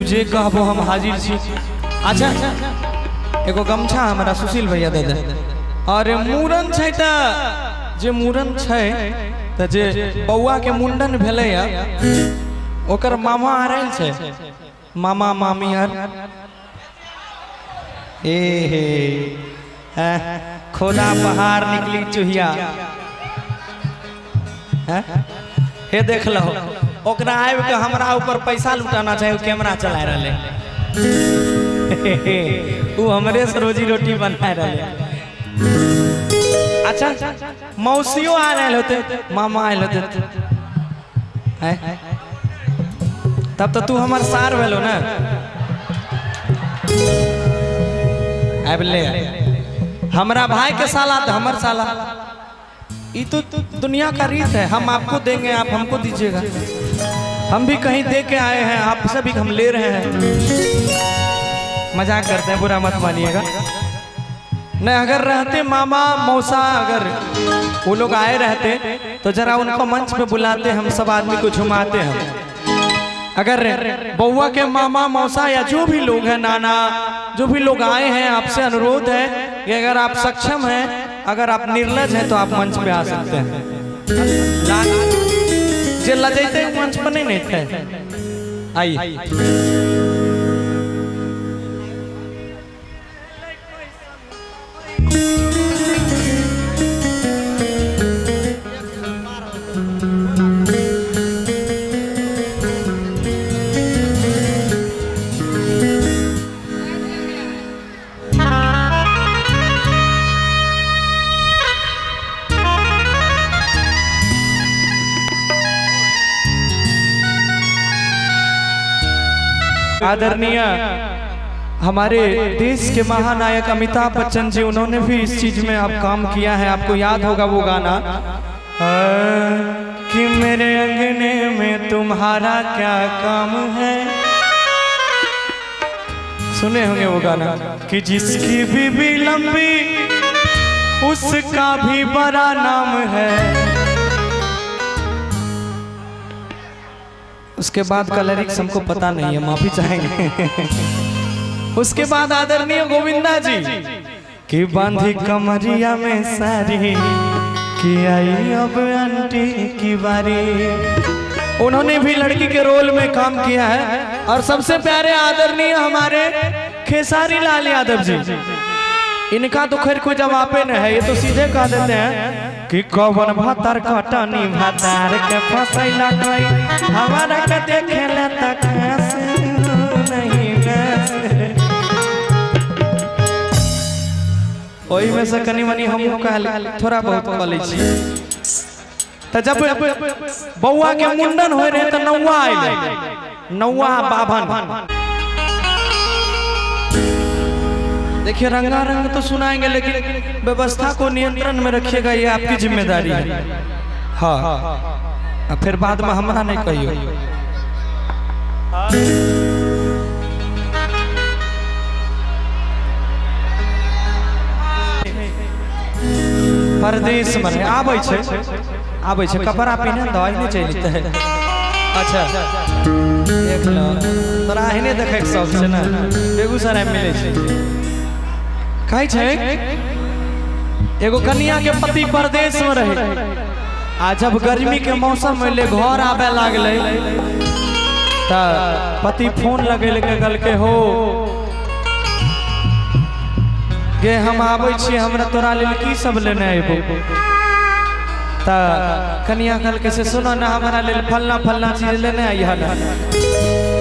जे कहबो हम हाजिर छी। अच्छा एगो गमछा हमारा सुशील भैया दे दे। और मूरन छै त जे मूरन छै त जे बौआ के मुंडन भेले या ओकर मामा आ रहल छै, मामा मामी आर ए हे खोदा पहाड़ निकली चुहिया हे देख लो ओकरा आबि के हमरा ऊपर पैसा लुटाना चाहे कैमरा चला रहे वो हमरे से रोजी रोटी बना रहे। अच्छा मौसियों आ रहे होते, मामा आए होते तब तो तू हमार सार भेलो ना। हमरा भाई के साला तो हमर साला, ये तो दुनिया का रीत है। हम आपको देंगे आप हमको दीजिएगा। हम भी कहीं दे के आए हैं, आपसे भी हम ले रहे हैं। मजाक करते हैं, बुरा मत मानिएगा। नहीं अगर रहते मामा मौसा, अगर वो लोग आए रहते तो जरा उनको मंच पे बुलाते, हम सब आदमी को झुमाते हैं। अगर बउआ के मामा मौसा या जो भी लोग हैं, नाना जो भी लोग आए हैं, आपसे अनुरोध है कि अगर आप सक्षम हैं, अगर आप निर्लज हैं तो आप मंच पे आ सकते हैं। जे लजैते मंच पर नहीं थे, आइए। आदरणीय हमारे देश के महानायक अमिताभ बच्चन जी, उन्होंने भी इस चीज में आप काम किया है। आपको याद होगा वो गाना कि मेरे अंगने में तुम्हारा क्या काम है। सुने होंगे वो गाना कि जिसकी बीबी लंबी उसका भी बड़ा नाम है। उसके बाद का लिरिक्स हमको पता नहीं है, माफी चाहेंगे। उसके बाद आदरणीय गोविंदा जी कि बांधी कमरिया में सारी कि आई अब आंटी की बारी। उन्होंने भी लड़की के रोल में काम किया है। और सबसे प्यारे आदरणीय हमारे खेसारी लाल यादव जी, इनका तो खैर कोई जवाब न है, ये तो सीधे कह देते हैं कि कौन भातर कटनी भातार के फसैला कोई हमारा के देखेला तक नहीं ओही में से कनी मनी हम थोड़ा बहुत कह लै छी। तो जब बउआ के मुंडन हो रहे तो नौआ आए, नौआ बाभन। देखिए रंगारंग तो सुनाएंगे, लेकिन व्यवस्था को नियंत्रण में रखिएगा, ये आपकी जिम्मेदारी है। हाँ फिर बाद में हमारा नहीं कहियो। परदेश में आबै छै कपड़ा पहने दवाई नहीं चलते है। अच्छा देख लो तोरा एहने देखे के शौक छै ना, बेगूसराय में मिले छै। कहे छै एगो कन्या के पति परदेश में रहे, आ जब गर्मी के मौसम में ले घर आबे लागले त पति फोन लगेले के गल के हो गे हम आबै छी, हमरा तोरा लेल की सब लेने आइबो। त कन्या कल के से सुनो ना, हमरा लेल फलना फलना चीज लेने आइहा ना।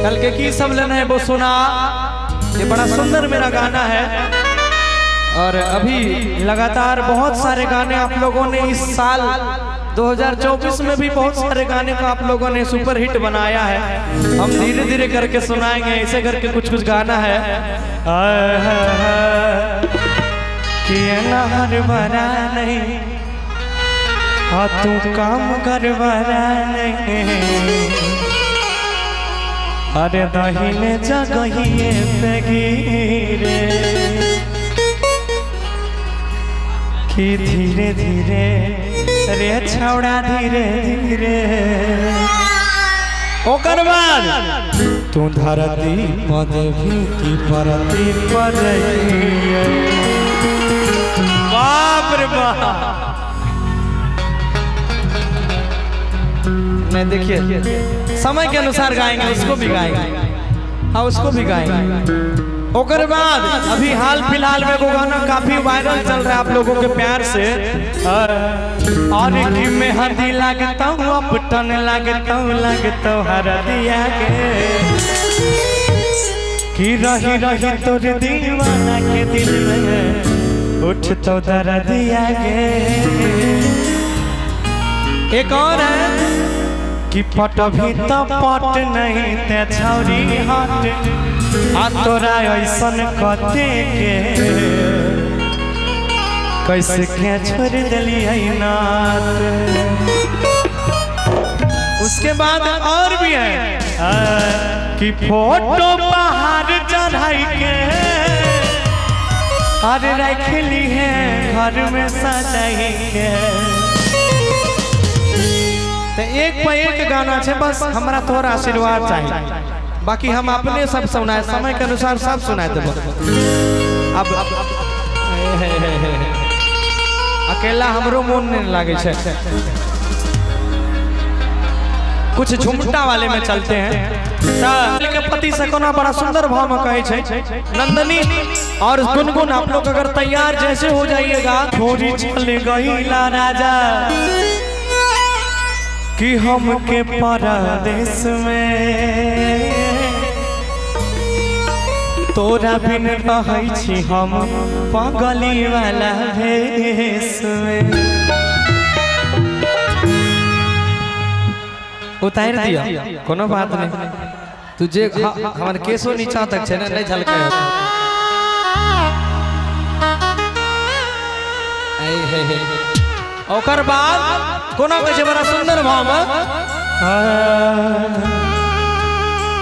कल के की सब लेने आइबो सुना। ये बड़ा सुंदर मेरा गाना है और अभी लगातार बहुत सारे गाने आप लोगों ने इस साल 2024 में भी बहुत सारे गाने को आप लोगों ने सुपर हिट बनाया है। हम धीरे धीरे करके सुनाएंगे, ऐसे करके कुछ कुछ गाना है कि नहर भरा नहीं तू काम कर भरा नहीं, अरे दहीने जगहिए पे गिरे कि धीरे धीरे रे छौड़ा धीरे धीरे ओकर बाद तू धरती पद भी की परती पर बाप रे बाप। नहीं देखिए समय के अनुसार गाएंगे, उसको भी गाएंगे, हाँ उसको भी गाएंगे। ओकर बाद अभी हाल फिलहाल में वो गाना काफी वायरल चल रहा है आप लोगों के प्यार से, और कि मेहंदी लगता हूँ अपटन लगता हूँ हरदिया के कि रही रही तोर दीवाना के दिल में उठ तो दर्दिया के। एक और है कि पट भी तो पट नहीं ते छौरी हट आ तोरा ऐसन कते के कैसे के छोड़ दिलिए नात। उसके बाद और भी है कि फोटो बाहर चढ़ाई के अरे रख ली है घर में सजाई के। तो एक पे एक गाना है, बस हमारा थोड़ा आशीर्वाद चाहिए, बाकी हम अपने सब सुनाए समय के अनुसार सब सुनाए देबो। अब अकेला हमरो मन नहीं लागे छे, कुछ झुमटा वाले में चलते हैं। के पति से कोना बड़ा सुंदर भाव में कहे छे नंदनी और गुनगुन, आप लोग अगर तैयार जैसे हो जाइएगा। थोड़ी चल गईला राजा कि हम के परदेश में तोरा बिन रहै छी हम पगली वाला भेष में। उतार दिया कोनो बात नहीं, तुझे हमारे केसो नीचा तक छे ना, नहीं झलके ओकर बाद कोनो कहे बड़ा सुंदर भाव में